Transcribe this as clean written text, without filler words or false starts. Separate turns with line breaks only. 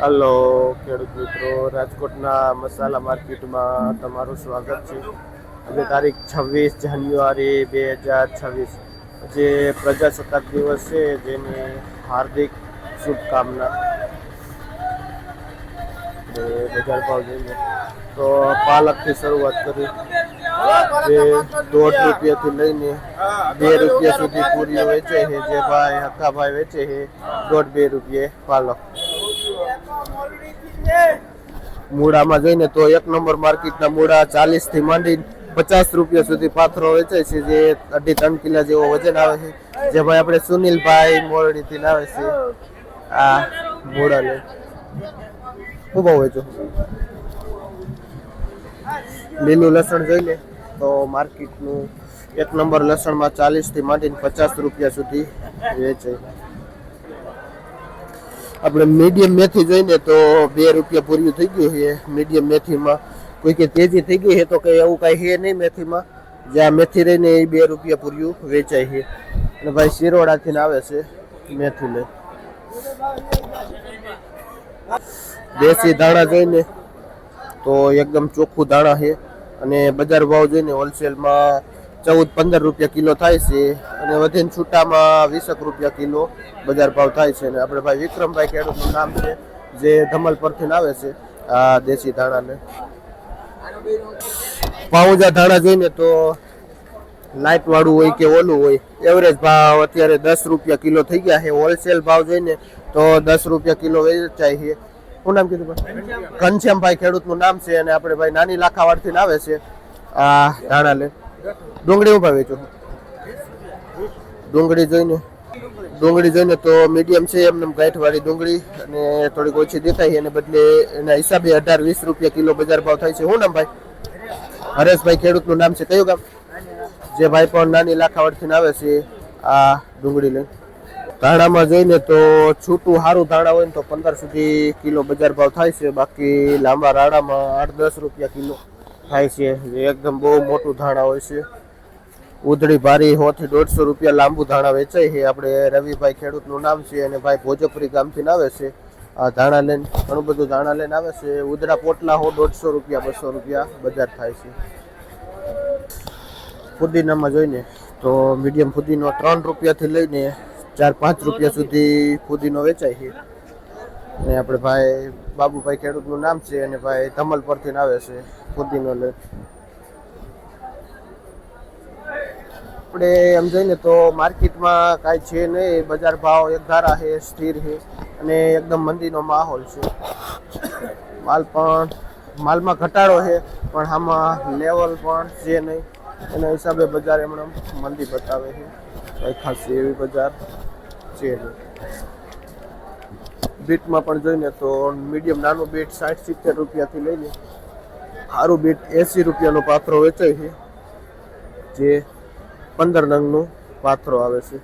Hello ખેડૂત મિત્રો, રાજકોટના મસાલા માર્કેટમાં તમારું સ્વાગત છે. આજે તારીખ 26 જાન્યુઆરી 2026, જે પ્રજાસત્તાક દિવસ છે, જેની હાર્દિક શુભકામના. બજાર ભાવ જોઈએ તો પાલકથી શરૂઆત કરી, જે ₹1.5 લઈને ₹2 સુધી પૂરી વેચે છે. જે ભાઈ હક્કા ભાઈ વેચે છે ₹1.5 પાલક. મૂળામાં જઈને તો એક નંબર માર્કેટના મૂળા 40 થી માંડી ₹50 સુધી પાથરો વેચાય છે, જે 2.5-3 કિલા જેવો વજન આવે છે. જે ભાઈ આપણે સુનિલભાઈ મોરડીથી આવે છે આ મૂળા લે. શું ભાવ વેચો? લીલું લસણ જોઈને તો માર્કેટનું એક નંબર લસણમાં 40 થી માંડીને ₹50 સુધી વેચાય. આપણે મીડિયમ મેથી જોઈને તો ₹2 પૂર્યું થઈ ગયું છે. મીડિયમ મેથીમાં કોઈ કે તેજી થઈ ગઈ છે તો કઈ એવું કઈ છે નહીં મેથીમાં. જ્યાં મેથી રહીને એ ₹2 પૂર્યું વેચાય છે. અને ભાઈ શિરોડાથી આવે છે મેથી લઈ. દેશી ધાણા જોઈને તો એકદમ ચોખ્ખું ધાણા છે. અને બજાર ભાવ જોઈને હોલસેલમાં ₹14-15 કિલો થાય છે, અને વધીને છૂટામાં ₹20 કિલો બજાર ભાવ થાય છે. અને આપણે ભાઈ વિક્રમભાઈ ખેડૂતનું નામ છે, જે ધમલ પરથી આવે છે આ દેશી ધાણાને. પાઉજા ધાણા જોઈને તો લાઇટ વાળું હોય કે ઓલું હોય, એવરેજ ભાવ અત્યારે ₹10 કિલો થઈ ગયા છે. હોલસેલ ભાવ જોઈને તો ₹10 કિલો વેચાય છે. શું નામ કીધું? ઘનશ્યામભાઈ ખેડૂતનું નામ છે, અને આપણે ભાઈ નાની લાખાવાડથી આવે છે આ ધાણા લે. ડુંગળી ઉભા વેચો. ડુંગળી જોઈને તો મીડિયમ છે, એમને ગાંઠવાળી ડુંગળી, અને થોડીક ઓછી દેખાય છે. એને બદલે એના હિસાબે ₹18-20 કિલો બજાર ભાવ થાય છે. શું નામ ભાઈ? હરેશભાઈ ખેડૂતનું નામ છે. કયું ગામ? જે ભાઈ પણ નાની લાખાવાડથી આવે છે આ ડુંગળી લઈ. ધાણામાં જોઈને તો છૂટું સારું ધાણા હોય ને તો 15 સુધી કિલો બજાર ભાવ થાય છે. બાકી લાંબા રાણામાં ₹8-10 કિલો થાય છે. એકદમ બહુ મોટું ધાણા હોય છે. ઉધડી ભારી ₹100 થી ₹150 લાંબુ ધાણા વેચાય છે. આપણે રવિભાઈ ખેડૂતનું નામ છે, અને ભાઈ ભોજપુરી ગામથી આવે છે આ ધાણા લઈને. ઘણું બધું ધાણા લઈને આવે છે. ઉધડા પોટલા ₹100-150 બજાર થાય છે. ફુદીનામાં જોઈને તો મીડિયમ ફુદીનો ₹3 થી લઈને ₹4-5 સુધી ફુદીનો વેચાય છે. અને આપણે ભાઈ બાબુભાઈ ખેડૂતનું નામ છે, અને ભાઈ ધમલ પરથી આવે છે ફુદીનો લઈ. આપણે એમ જોઈને તો માર્કેટમાં કાંઈ છે નહીં. બજાર ભાવ એક ધારા છે, સ્થિર છે, અને એકદમ મંદીનો માહોલ છે. માલમાં ઘટાડો છે, પણ આમાં લેવલ પણ છે નહીં. એના હિસાબે બજાર એમણે મંદી બતાવે છે. કંઈ ખાસ એવી બજાર છે નહીં. બીટમાં પણ જોઈને તો મીડિયમ નાનું બીટ ₹60-70 થી લઈને સારું બીટ ₹80 નો પાથરો વેચાય છે, જે 15 નંગનું પાથરો આવે છે.